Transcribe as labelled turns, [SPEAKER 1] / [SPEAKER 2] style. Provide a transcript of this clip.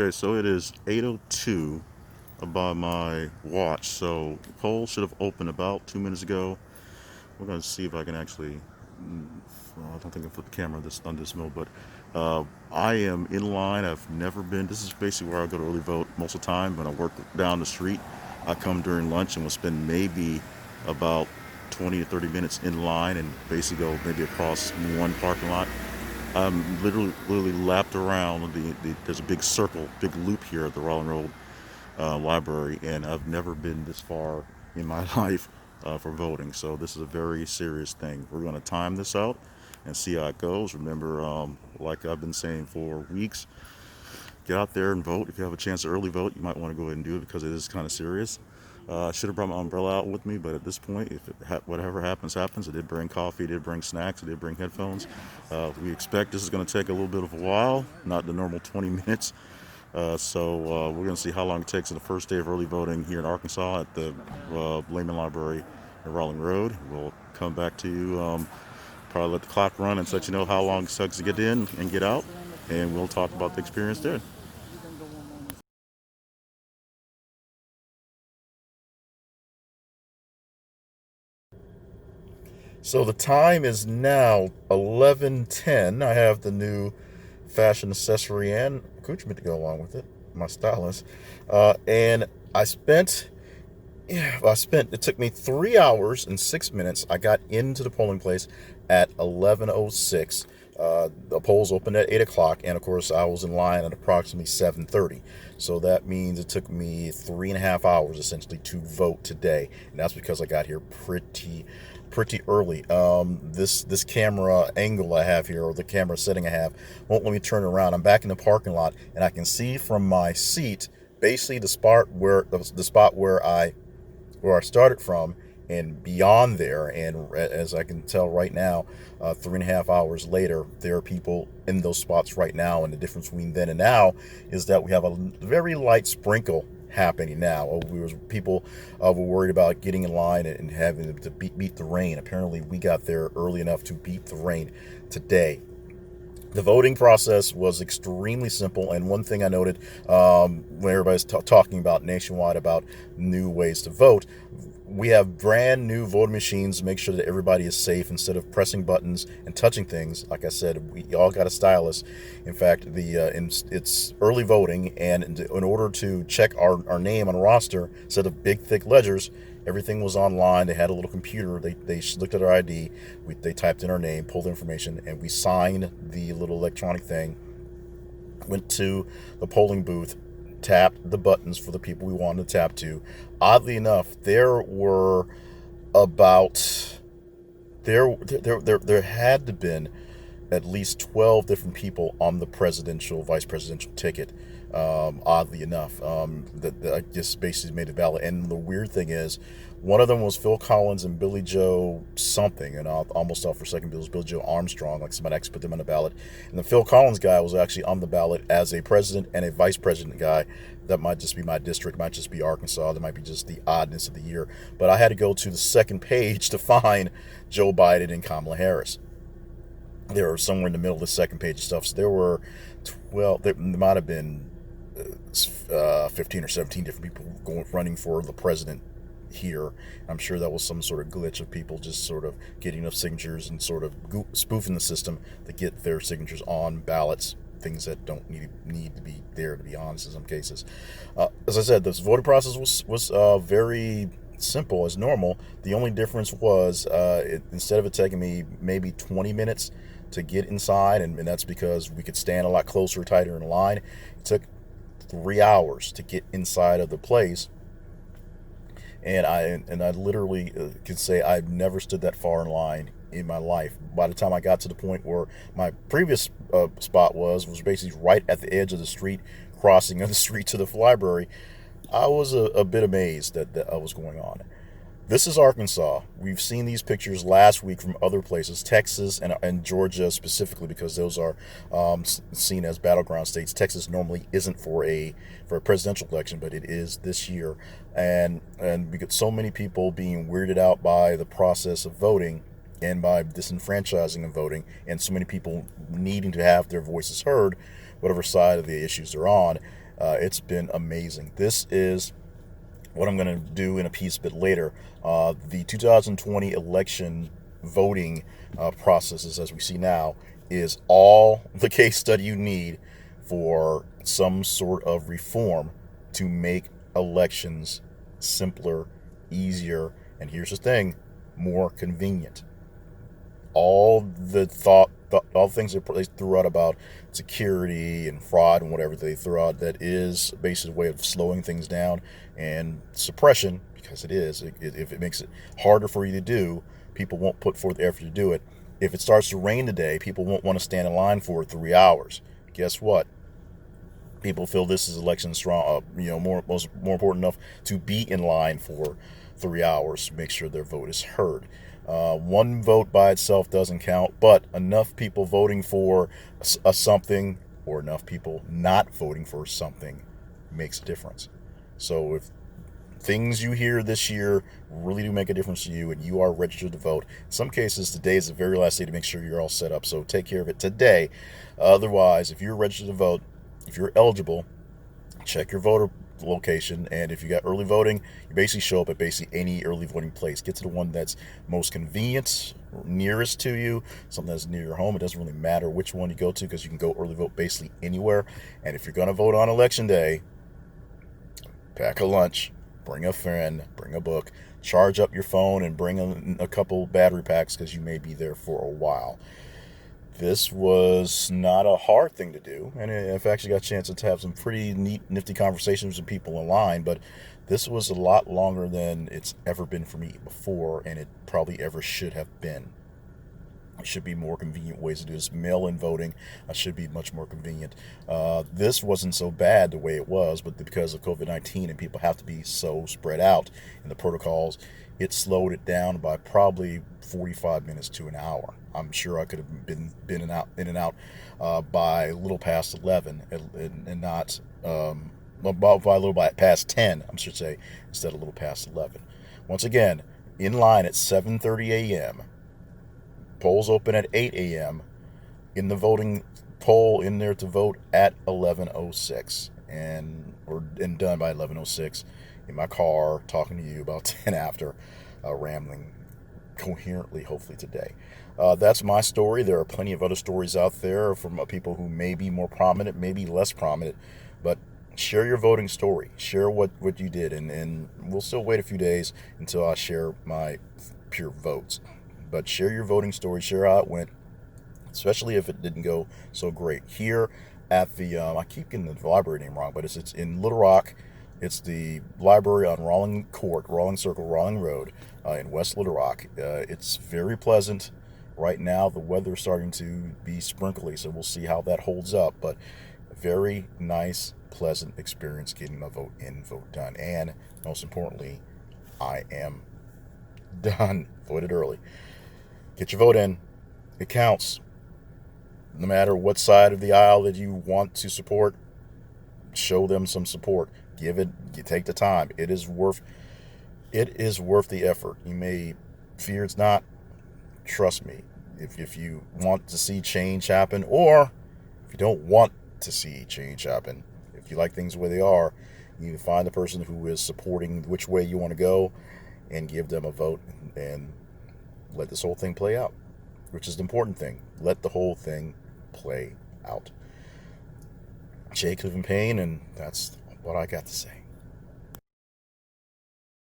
[SPEAKER 1] Okay, so it is 8:02 by my watch. So the poll should have opened about 2 minutes ago. We're going to see if I can actually. I don't think I put the camera on this mode, but I am in line. I've never been. This is basically where I go to early vote most of the time. When I work down the street, I come during lunch and will spend maybe about 20 to 30 minutes in line and basically go maybe across one parking lot. I'm literally lapped around. There's a big circle, big loop here at the Rolling Road Library, and I've never been this far in my life for voting. So this is a very serious thing. We're going to time this out and see how it goes. Remember, like I've been saying for weeks, get out there and vote. If you have a chance to early vote, you might want to go ahead and do it because it is kind of serious. I should have brought my umbrella out with me, but at this point, if whatever happens, happens. I did bring coffee, I did bring snacks, I did bring headphones. We expect this is going to take a little bit of a while, not the normal 20 minutes. So we're going to see how long it takes on the first day of early voting here in Arkansas at the Lehman Library at Rolling Road. We'll come back to you, probably let the clock run and let you know how long it takes to get in and get out, and we'll talk about the experience there. So the time is now 11:10. I have the new fashion accessory and accoutrement to go along with it, my stylist. And it took me 3 hours and 6 minutes. I got into the polling place at 11:06. The polls opened at 8 o'clock, and of course, I was in line at approximately 7:30. So that means it took me 3.5 hours essentially to vote today, and that's because I got here pretty early. This camera angle I have here, or the camera setting I have, won't let me turn around. I'm back in the parking lot, and I can see from my seat basically the spot where I started from and beyond there. And as I can tell right now, 3.5 hours later, there are people in those spots right now. And the difference between then and now is that we have a very light sprinkle happening now. People were worried about getting in line and having to beat the rain. Apparently, we got there early enough to beat the rain today. The voting process was extremely simple, and one thing I noted when everybody's talking about nationwide about new ways to vote, we have brand new voting machines to make sure that everybody is safe instead of pressing buttons and touching things. Like I said, we all got a stylus. In fact, it's early voting, and in order to check our name on a roster, instead of big, thick ledgers, everything was online. They had a little computer. They looked at our ID. They typed in our name, pulled the information, and we signed the little electronic thing. Went to the polling booth, tapped the buttons for the people we wanted to tap to. Oddly enough, there were about there had to been at least 12 different people on the vice presidential ticket. Oddly enough, that I just basically made it valid. And the weird thing is, one of them was Phil Collins and Billy Joe something, and I almost thought for a second it was Billy Joe Armstrong, like somebody actually put them on the ballot. And the Phil Collins guy was actually on the ballot as a president and a vice president guy. That might just be my district, might just be Arkansas, that might be just the oddness of the year. But I had to go to the second page to find Joe Biden and Kamala Harris. They were somewhere in the middle of the second page of stuff. So there were 12, there might have been 15 or 17 different people running for the president here. I'm sure that was some sort of glitch of people just sort of getting enough signatures and sort of spoofing the system to get their signatures on ballots, things that don't need to be there, to be honest, in some cases. As I said, this voting process was very simple as normal. The only difference was instead of it taking me maybe 20 minutes to get inside, and that's because we could stand a lot closer, tighter in line, it took 3 hours to get inside of the place. And I literally can say I've never stood that far in line in my life. By the time I got to the point where my previous spot was basically right at the edge of the street, crossing the street to the library, I was a bit amazed that was going on. This is Arkansas. We've seen these pictures last week from other places, Texas and Georgia specifically, because those are seen as battleground states. Texas normally isn't for a presidential election, but it is this year, and we get so many people being weirded out by the process of voting and by disenfranchising of voting, and so many people needing to have their voices heard, whatever side of the issues they're on. It's been amazing. This is what I'm going to do in a piece a bit later. The 2020 election voting processes, as we see now, is all the case study you need for some sort of reform to make elections simpler, easier, and here's the thing, more convenient. All the things they threw out about security and fraud and whatever they threw out, that is basically a way of slowing things down and suppression, because it is. If it makes it harder for you to do, people won't put forth the effort to do it. If it starts to rain today, people won't want to stand in line for 3 hours. Guess what? People feel this is election strong, more important enough to be in line for 3 hours to make sure their vote is heard. One vote by itself doesn't count, but enough people voting for a something or enough people not voting for something makes a difference. So if things you hear this year really do make a difference to you and you are registered to vote, in some cases today is the very last day to make sure you're all set up. So take care of it today. Otherwise, if you're registered to vote, if you're eligible, check your voter location, and if you got early voting, you basically show up at basically any early voting place. Get to the one that's most convenient, nearest to you, something that's near your home. It doesn't really matter which one you go to, because you can go early vote basically anywhere. And if you're going to vote on election day, pack a lunch, bring a friend, bring a book, charge up your phone, and bring a couple battery packs, because you may be there for a while. This was not a hard thing to do, and I've actually got a chance to have some pretty neat, nifty conversations with people online, but this was a lot longer than it's ever been for me before, and it probably ever should have been. There should be more convenient ways to do this. Mail-in voting should be much more convenient. This wasn't so bad the way it was, but because of COVID-19 and people have to be so spread out in the protocols, it slowed it down by probably 45 minutes to an hour. I'm sure I could have been in and out by a little past 11 and not by a little past 10, I should say, instead of a little past 11. Once again, in line at 7:30 a.m. Polls open at 8 a.m. In the voting poll in there to vote at 11:06 and done by 11:06. In my car talking to you about 10 after, rambling coherently, hopefully today. That's my story. There are plenty of other stories out there from people who may be more prominent, maybe less prominent, but share your voting story. Share what you did, and we'll still wait a few days until I share my pure votes. But share your voting story, share how it went, especially if it didn't go so great. Here at the, I keep getting the library name wrong, but it's in Little Rock. It's the library on Rawling Court, Rawling Circle, Rawling Road in West Little Rock. It's very pleasant. Right now, the weather's starting to be sprinkly, so we'll see how that holds up. But a very nice, pleasant experience getting my vote in, vote done. And most importantly, I am done. Voted early. Get your vote in. It counts. No matter what side of the aisle that you want to support, show them some support. Take the time. It is worth the effort. You may fear it's not. Trust me. If you want to see change happen, or if you don't want to see change happen, if you like things the way they are, you need to find the person who is supporting which way you want to go and give them a vote and let this whole thing play out, which is the important thing. Let the whole thing play out. Jay Clifton Payne, and that's what I got to say.